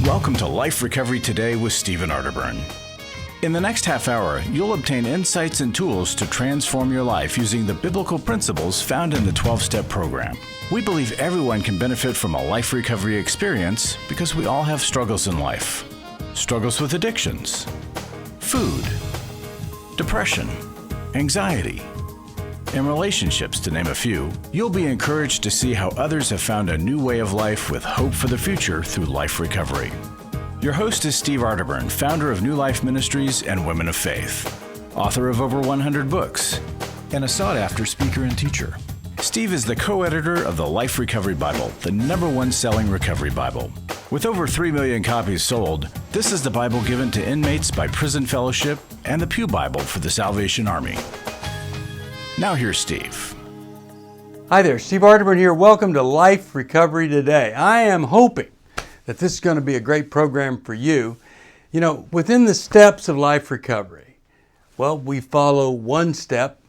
Welcome to Life Recovery Today with Steve Arterburn. In the next half hour, you'll obtain insights and tools to transform your life using the biblical principles found in the 12-step program. We believe everyone can benefit from a life recovery experience because we all have struggles in life. Struggles with addictions, food, depression, anxiety, and relationships, to name a few. You'll be encouraged to see how others have found a new way of life with hope for the future through life recovery. Your host is Steve Arterburn, founder of New Life Ministries and Women of Faith, author of over 100 books, and a sought-after speaker and teacher. Steve is the co-editor of the Life Recovery Bible, the #1 selling recovery Bible. With over 3 million copies sold, this is the Bible given to inmates by Prison Fellowship and the Pew Bible for the Salvation Army. Now here's Steve. Hi there, Steve Arterburn here. Welcome to Life Recovery Today. I am hoping that this is going to be a great program for you. You know, within the steps of life recovery, well, we follow one step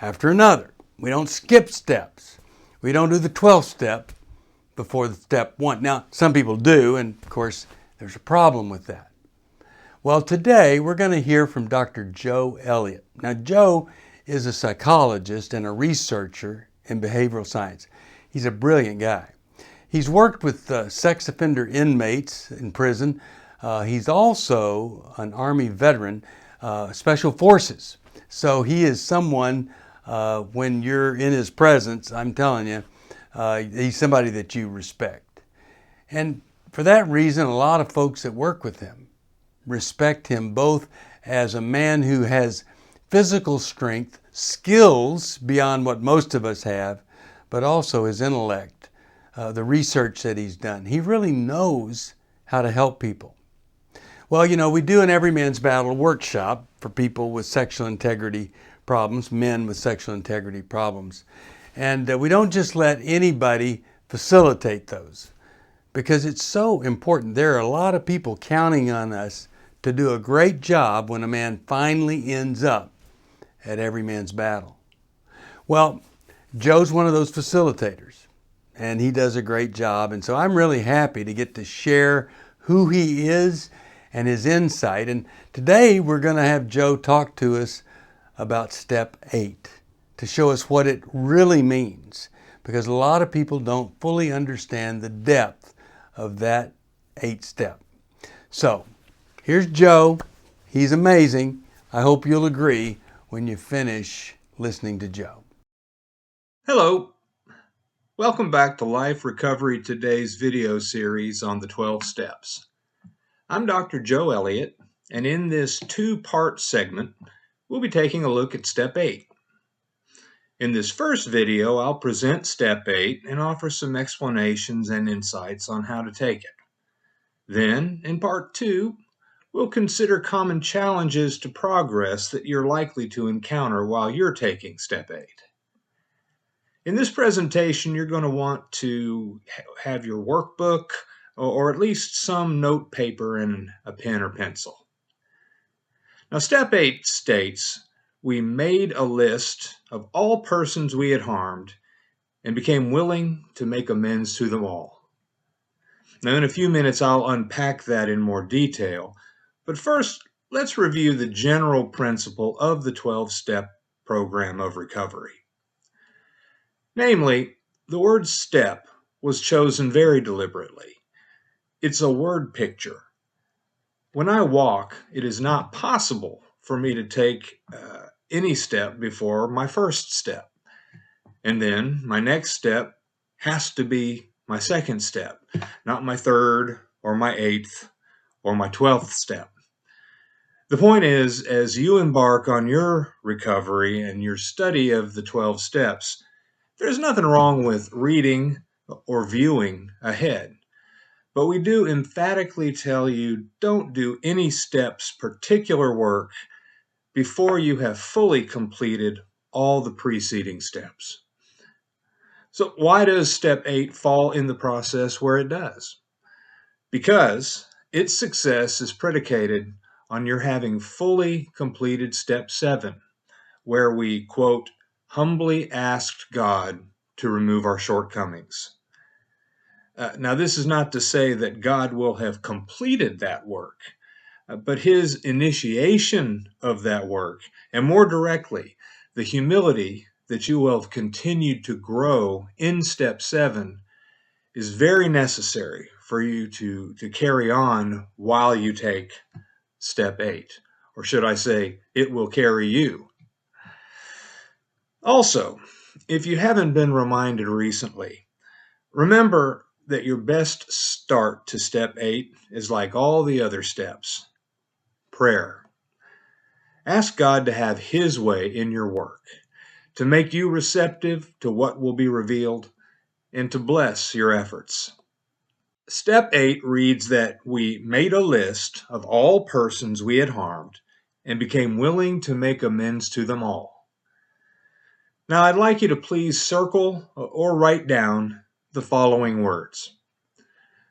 after another. We don't skip steps. We don't do the 12th step before the step 1. Now, some people do, and of course, there's a problem with that. Well, today we're going to hear from Dr. Joe Elliott. Now, Joe is a psychologist and a researcher in behavioral science. He's a brilliant guy. He's worked with sex offender inmates in prison. He's also an Army veteran, Special Forces. So he is someone, when you're in his presence, I'm telling you, he's somebody that you respect. And for that reason, a lot of folks that work with him respect him both as a man who has physical strength, skills beyond what most of us have, but also his intellect, the research that he's done. He really knows how to help people. Well, you know, we do an Every Man's Battle workshop for people with sexual integrity problems, men with sexual integrity problems. And we don't just let anybody facilitate those because it's so important. There are a lot of people counting on us to do a great job when a man finally ends up at Every Man's Battle. Well, Joe's one of those facilitators, and he does a great job. And so I'm really happy to get to share who he is and his insight. And today we're going to have Joe talk to us about step 8 to show us what it really means, because a lot of people don't fully understand the depth of that 8th step. So here's Joe. He's amazing. I hope you'll agree when you finish listening to Joe. Hello. Welcome back to Life Recovery Today's video series on the 12 steps. I'm Dr. Joe Elliott, and in this 2-part segment, we'll be taking a look at step 8. In this first video, I'll present step 8 and offer some explanations and insights on how to take it. Then, in part 2, we'll consider common challenges to progress that you're likely to encounter while you're taking step 8. In this presentation, you're going to want to have your workbook or at least some note paper and a pen or pencil. Now, step 8 states, we made a list of all persons we had harmed and became willing to make amends to them all. Now, in a few minutes, I'll unpack that in more detail. But first, let's review the general principle of the 12-step program of recovery. Namely, the word step was chosen very deliberately. It's a word picture. When I walk, it is not possible for me to take any step before my first step. And then my next step has to be my second step, not my third or my 8th or my 12th step. The point is, as you embark on your recovery and your study of the 12 steps, there's nothing wrong with reading or viewing ahead. But we do emphatically tell you, don't do any steps, particular work, before you have fully completed all the preceding steps. So why does step 8 fall in the process where it does? Because its success is predicated on your having fully completed step 7, where we, quote, humbly asked God to remove our shortcomings. Now, this is not to say that God will have completed that work, but his initiation of that work, and more directly, the humility that you will have continued to grow in step 7, is very necessary for you to carry on while you take step 8. Or should I say, it will carry you. Also, if you haven't been reminded recently, remember that your best start to step 8 is like all the other steps: prayer. Ask God to have his way in your work, to make you receptive to what will be revealed, and to bless your efforts. Step 8 reads that we made a list of all persons we had harmed and became willing to make amends to them all. Now, I'd like you to please circle or write down the following words.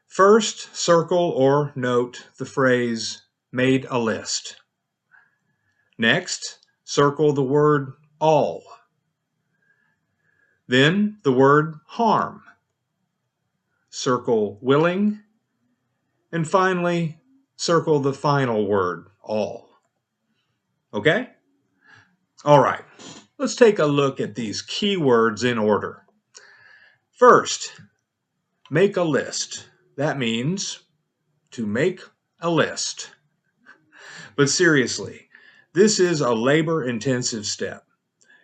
First, circle or note the phrase, made a list. Next, circle the word all. Then the word harm. Circle willing. And finally, circle the final word, all. Okay? All right. Let's take a look at these key words in order. First, make a list. That means to make a list. But seriously, this is a labor-intensive step.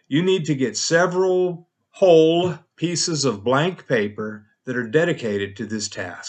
You need to get several whole pieces of blank paper that are dedicated to this task.